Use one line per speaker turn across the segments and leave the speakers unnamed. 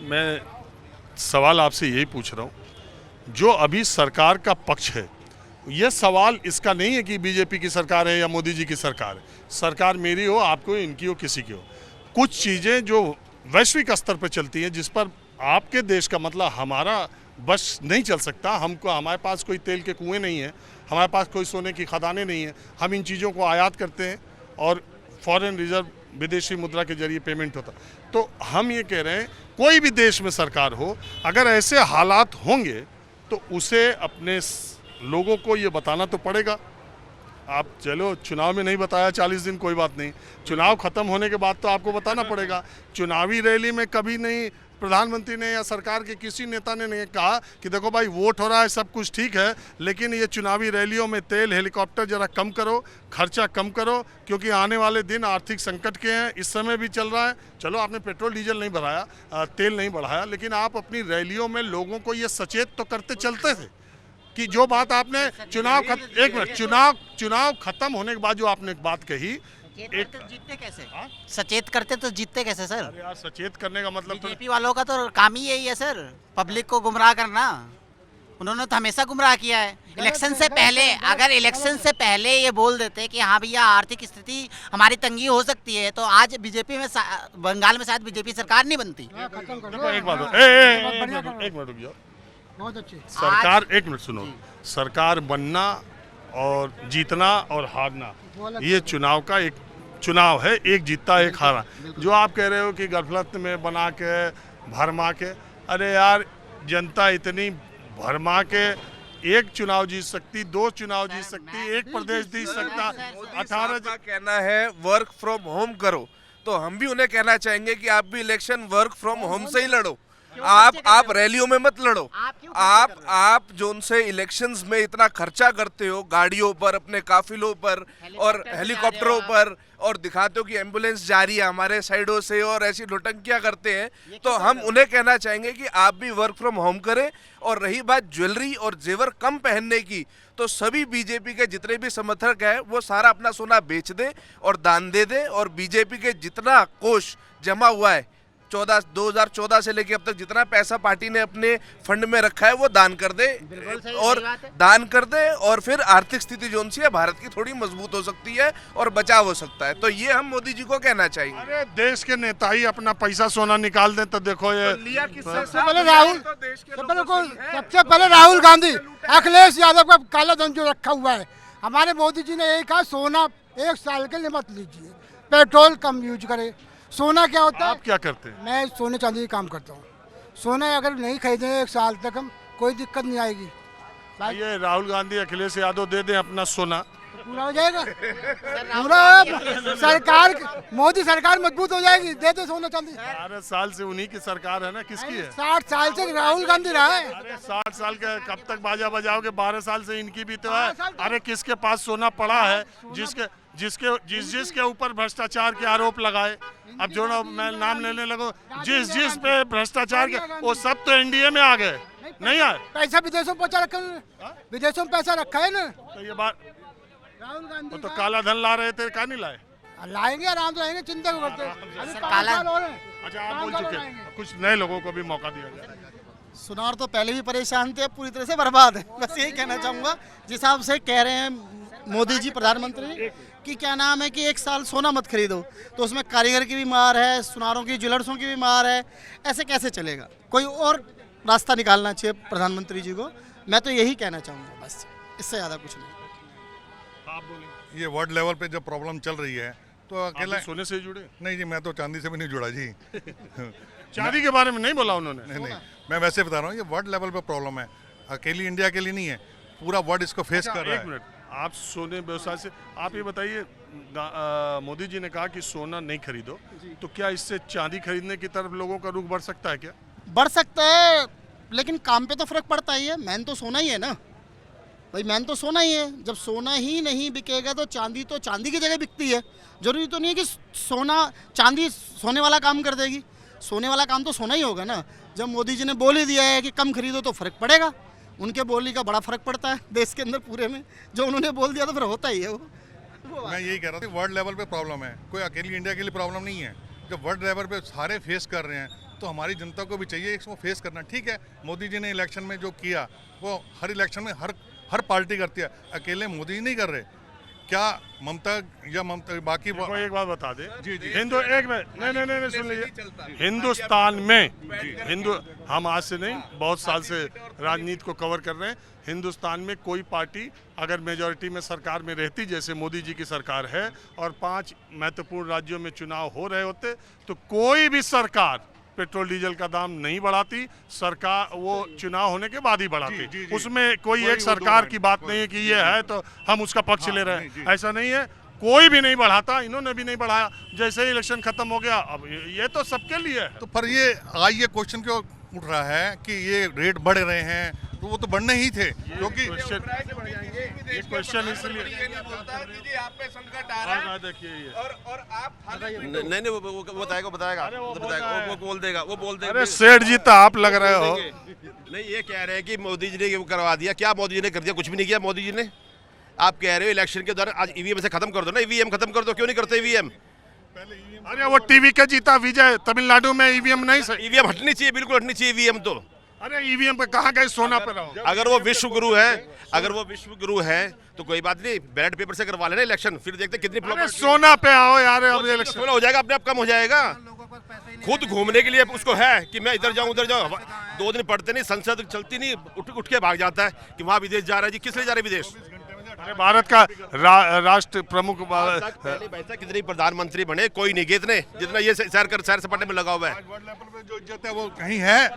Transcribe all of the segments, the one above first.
मैं सवाल आपसे यही पूछ रहा हूँ, जो अभी सरकार का पक्ष है, यह सवाल इसका नहीं है कि बीजेपी की सरकार है या मोदी जी की सरकार है। सरकार मेरी हो, आपको, इनकी हो, किसी की हो, कुछ चीज़ें जो वैश्विक स्तर पर चलती हैं, जिस पर आपके देश का मतलब हमारा बस नहीं चल सकता। हमको, हमारे पास कोई तेल के कुएं नहीं है, हमारे पास कोई सोने की खदानें नहीं है, हम इन चीज़ों को आयात करते हैं और फॉरेन रिजर्व विदेशी मुद्रा के जरिए पेमेंट होता। तो हम ये कह रहे हैं, कोई भी देश में सरकार हो, अगर ऐसे हालात होंगे तो उसे अपने लोगों को ये बताना तो पड़ेगा। आप चलो चुनाव में नहीं बताया 40 दिन, कोई बात नहीं, चुनाव खत्म होने के बाद तो आपको बताना पड़ेगा। चुनावी रैली में कभी नहीं प्रधानमंत्री ने या सरकार के किसी नेता ने नहीं कहा कि देखो भाई वोट हो रहा है, सब कुछ ठीक है, लेकिन ये चुनावी रैलियों में तेल हेलीकॉप्टर जरा कम करो, खर्चा कम करो, क्योंकि आने वाले दिन आर्थिक संकट के हैं। इस समय भी चल रहा है। चलो आपने पेट्रोल डीजल नहीं बढ़ाया, तेल नहीं बढ़ाया, लेकिन आप अपनी रैलियों में लोगों को ये सचेत तो करते चलते थे कि जो बात आपने चुनाव खत्म होने के बाद जो आपने बात कही,
एक जीतते कैसे? सचेत करते तो जीतते कैसे सर?
अरे यार, सचेत करने का मतलब तो
बीजेपी वालों का तो काम ही यही है सर, पब्लिक को गुमराह करना। उन्होंने तो हमेशा गुमराह किया है। इलेक्शन से पहले, अगर इलेक्शन से पहले ये बोल देते कि हाँ भैया आर्थिक स्थिति हमारी तंगी हो सकती है, तो आज बीजेपी में, बंगाल में शायद बीजेपी सरकार नहीं बनती।
एक मिनट रुक जाओ।
बहुत अच्छी
सरकार, एक मिनट सुनो, सरकार बनना और जीतना और हारना, ये चुनाव का एक चुनाव है, एक जीतता एक हारा। जो आप कह रहे हो कि गफलत में बना के भरमा के, अरे यार जनता इतनी भरमा के एक चुनाव जीत सकती, 2 चुनाव जीत सकती, एक प्रदेश जीत सकता।
18 का कहना है वर्क फ्रॉम होम करो, तो हम भी उन्हें कहना चाहेंगे कि आप भी इलेक्शन वर्क फ्रॉम होम से ही लड़ो। आप रैलियों में मत लड़ो। आप जो उनसे इलेक्शंस में इतना खर्चा करते हो, गाड़ियों पर, अपने काफिलों पर और हेलीकॉप्टरों पर, और दिखाते हो कि एम्बुलेंस जा रही है हमारे साइडों से और ऐसी नौटंकियां करते हैं, तो हम उन्हें कहना चाहेंगे कि आप भी वर्क फ्रॉम होम करें। और रही बात ज्वेलरी और जेवर कम पहनने की, तो सभी बीजेपी के जितने भी समर्थक हैं वो सारा अपना सोना बेच दे और दान दे दे, और बीजेपी के जितना कोष जमा हुआ है 2014 से लेके अब तक जितना पैसा पार्टी ने अपने फंड में रखा है वो दान कर दे, और फिर आर्थिक स्थिति जो सी है भारत की थोड़ी मजबूत हो सकती है और बचाव हो सकता है। तो ये हम मोदी जी को कहना चाहेंगे।
अरे देश के नेता ही अपना पैसा सोना निकाल दें तो देखो ये
तो लिया किससे?
सबसे पहले राहुल गांधी, अखिलेश यादव का काला धन जो रखा हुआ है, हमारे मोदी जी ने यही कहा सोना 1 साल के लिए मत लीजिए, पेट्रोल कम यूज करे। सोना क्या होता है?
आप क्या करते हैं?
मैं सोने चांदी का काम करता हूँ। सोना अगर नहीं खरीदें 1 साल तक, हम कोई दिक्कत नहीं आएगी।
ये राहुल गांधी, अखिलेश यादव दे दें अपना सोना,
पूरा हो जाएगा। पूरा सरकार, मोदी सरकार मजबूत हो जाएगी। दे दे सोना चांदी।
12 साल से उन्हीं की सरकार है ना, किसकी है?
60 साल से राहुल गांधी रहा है।
अरे 60 साल का कब तक बाजा बजाओगे? 12 साल से इनकी भी तो है। अरे किसके पास सोना पड़ा है जिसके ऊपर भ्रष्टाचार के आरोप लगाए? अब जो मैं नाम लेने लगो, जिस पे भ्रष्टाचार के, वो सब तो एनडीए में आ गए, नहीं आए?
पैसा विदेशों में पहुंचा रखा है, विदेशों में पैसा रखा है ना।
तो ये बात,
राहुल गांधी
वो तो काला धन ला रहे थे, कहा नहीं लाए?
लाएंगे, आराम से लाएंगे, चिंता क्यों करते? अभी 5 साल हो रहे हैं।
अच्छा, आप बोल चुके, कुछ नए लोगों को भी मौका दिया जाए।
सुनार तो पहले भी परेशान थे, अब पूरी तरह से बर्बाद है। बस यही कहना चाहूँगा, जिस हिसाब से कह रहे हैं मोदी जी प्रधानमंत्री कि क्या नाम है कि 1 साल सोना मत खरीदो, तो उसमें कारीगर की भी मार है, सुनारों की, ज्वेलर्सों की भी मार है। ऐसे कैसे चलेगा? कोई और रास्ता निकालना चाहिए प्रधानमंत्री जी को। मैं तो यही कहना चाहूँगा, बस इससे ज़्यादा कुछ नहीं।
आप बोलें।
ये वर्ल्ड लेवल पे जो प्रॉब्लम चल रही है, तो अकेला
सोने से जुड़े?
नहीं जी, मैं तो चांदी से भी नहीं जुड़ा जी।
चांदी के बारे में नहीं बोला उन्होंने।
नहीं, मैं वैसे बता रहा हूँ, ये वर्ल्ड लेवल पे प्रॉब्लम है, अकेली इंडिया के लिए नहीं है, पूरा वर्ल्ड इसको फेस कर रहा है।
एक मिनट, आप सोने व्यवसाय से, आप ये बताइए, मोदी जी ने कहा कि सोना नहीं खरीदो, तो क्या इससे चांदी खरीदने की तरफ लोगों का रुख बढ़ सकता है क्या?
बढ़ सकता है, लेकिन काम पे तो फर्क पड़ता ही है। मैन तो सोना ही है ना भाई, मैन तो सोना ही है। जब सोना ही नहीं बिकेगा तो चांदी की जगह बिकती है। जरूरी तो नहीं है कि चांदी सोने वाला काम कर देगी। सोने वाला काम तो सोना ही होगा ना। जब मोदी जी ने बोल ही दिया है कि कम खरीदो तो फर्क पड़ेगा। उनके बोली का बड़ा फर्क पड़ता है देश के अंदर पूरे में। जो उन्होंने बोल दिया तो फिर होता ही है वो।
मैं यही कह रहा था, वर्ल्ड लेवल पे प्रॉब्लम है, कोई अकेली इंडिया के लिए प्रॉब्लम नहीं है। जब वर्ल्ड लेवल पे सारे फेस कर रहे हैं, तो हमारी जनता को भी चाहिए इसको फेस करना। ठीक है, मोदी जी ने इलेक्शन में जो किया वो हर इलेक्शन में हर पार्टी करती है, अकेले मोदी जी नहीं कर रहे। क्या ममता बाकी
देखो एक बात बता दे,
जी, जी।
हिंदू एक मिनट नहीं सुन लीजिए। हिंदुस्तान में हम आज से नहीं बहुत साल से राजनीति को कवर कर रहे हैं। हिंदुस्तान में कोई पार्टी अगर मेजॉरिटी में सरकार में रहती, जैसे मोदी जी की सरकार है, और 5 महत्वपूर्ण राज्यों में चुनाव हो रहे होते, तो कोई भी सरकार पेट्रोल डीजल का दाम नहीं बढ़ाती। सरकार वो चुनाव होने के बाद ही बढ़ाती।
जी।
उसमें कोई एक सरकार की बात नहीं है कि ये है तो हम उसका पक्ष ले रहे हैं, ऐसा नहीं है। कोई भी नहीं बढ़ाता, इन्होंने भी नहीं बढ़ाया। जैसे ही इलेक्शन खत्म हो गया, अब ये तो सबके लिए है।
तो पर ये आज ये क्वेश्चन क्यों उठ रहा है कि ये रेट बढ़ रहे हैं, तो वो तो बढ़ने ही थे, क्योंकि
क्वेश्चन इसलिए देखिए ये
नहीं वो बताएगा वो बोल देगा
अरे सेठ जी तो आप लग रहे हो।
नहीं, ये कह रहे हैं कि मोदी जी ने वो करवा दिया। क्या मोदी जी ने कर दिया? कुछ भी नहीं किया मोदी जी ने। आप कह रहे हो इलेक्शन के दौरान आज ईवीएम से खत्म कर दो ना, ईवीएम खत्म कर दो। क्यों नहीं करते ईवीएम?
अरे वो टीवी का जीता विजय, तमिलनाडु में ईवीएम नहीं सही।
ईवीएम हटनी चाहिए, बिल्कुल हटनी चाहिए ईवीएम तो।
अरे ईवीएम पे कहाँ गए, सोना पे रहो।
अगर वो विश्व गुरु है तो कोई बात नहीं, बैलेट पेपर से करवा लेना इलेक्शन, फिर देखते कितनी
अरे सोना पे आओ यार, अब इलेक्शन
हो जाएगा, अपने आप कम हो जाएगा। खुद घूमने के लिए उसको है कि मैं इधर जाऊं उधर जाऊं। 2 दिन पढ़ते नहीं, संसद चलती नहीं, उठ के भाग जाता है कि वहाँ विदेश जा रहा है। जी किस लिए जा रहे हैं विदेश?
अरे भारत का राष्ट्र प्रमुख
पहले पैसा कितने प्रधानमंत्री बने, कोई नहीं गए इतने जितना ये सैर सपाटे में लगा हुआ है।
वर्ल्ड लेवल पे जो इज्जत है वो कहीं है।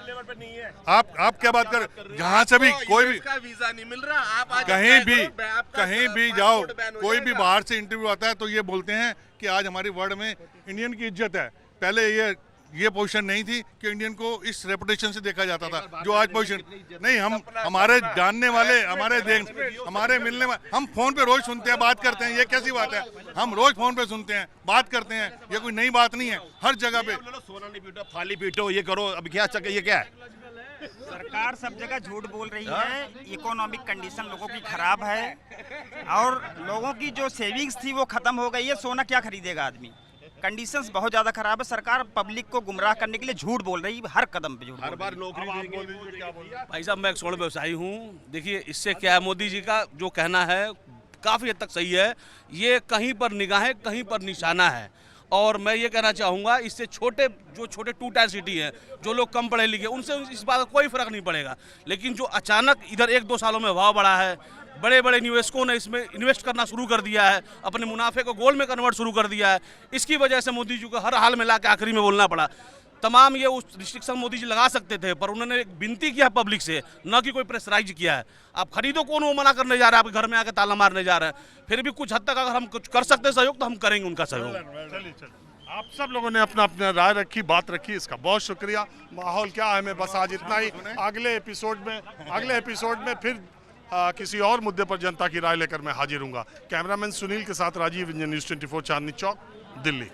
आप क्या बात कर, जहाँ से भी कोई भी
वीजा नहीं मिल रहा, आप
कहीं भी जाओ, कोई भी बाहर से इंटरव्यू आता है तो ये बोलते हैं कि आज हमारी वर्ल्ड में इंडियन की इज्जत है। पहले ये पोजीशन नहीं थी कि इंडियन को इस रेपुटेशन से देखा जाता था, जो आज पोजीशन नहीं। हमारे जानने वाले, हमारे मिलने वाले, हम फोन पे रोज सुनते हैं, बात करते हैं। ये कैसी बात है? हम रोज फोन पे सुनते हैं, बात करते हैं, ये कोई नई बात नहीं है। हर जगह पे
सोना नहीं पीटो, थाली पीटो, ये करो। अब क्या ये क्या है?
सरकार सब जगह झूठ बोल रही है। इकोनॉमिक कंडीशन लोगों की खराब है और लोगों की जो सेविंग्स थी वो खत्म हो गई है। सोना क्या खरीदेगा आदमी? कंडीशंस बहुत ज़्यादा खराब है। सरकार पब्लिक को गुमराह करने के लिए झूठ बोल रही है, हर कदम पे झूठ।
हर बार नौकरी
भाई साहब, मैं एक स्वर्ण व्यवसायी हूँ। देखिए, इससे क्या है, मोदी जी का जो कहना है काफ़ी हद तक सही है। ये कहीं पर निगाहें, कहीं पर निशाना है। और मैं ये कहना चाहूँगा, इससे छोटे 2 टायर सिटी हैं, जो लोग कम पढ़े लिखे, उनसे इस बात का कोई फ़र्क नहीं पड़ेगा। लेकिन जो अचानक इधर 1-2 सालों में भाव बढ़ा है, बड़े बड़े निवेशकों ने इसमें इन्वेस्ट करना शुरू कर दिया है, अपने मुनाफे को गोल्ड में कन्वर्ट शुरू कर दिया है, इसकी वजह से मोदी जी को हर हाल में ला के आखिरी में बोलना पड़ा। तमाम ये उस रिस्ट्रिक्शन मोदी जी लगा सकते थे, पर उन्होंने एक विनती किया पब्लिक से, न कि कोई प्रेशराइज किया है। आप खरीदो, कौन वो मना करने जा रहा है? आपके घर में आके ताला मारने जा रहे हैं। फिर भी कुछ हद तक अगर हम कुछ कर सकते हैं सहयोग, तो हम करेंगे उनका सहयोग।
चलिए, आप सब लोगों ने अपना अपना राय रखी, बात रखी, इसका बहुत शुक्रिया। माहौल क्या है, मैं बस आज इतना ही। अगले एपिसोड में फिर किसी और मुद्दे पर जनता की राय लेकर मैं हाजिर हूँगा। कैमरामैन सुनील के साथ राजीव, इंडियन न्यूज़ 24 चांदनी चौक, दिल्ली।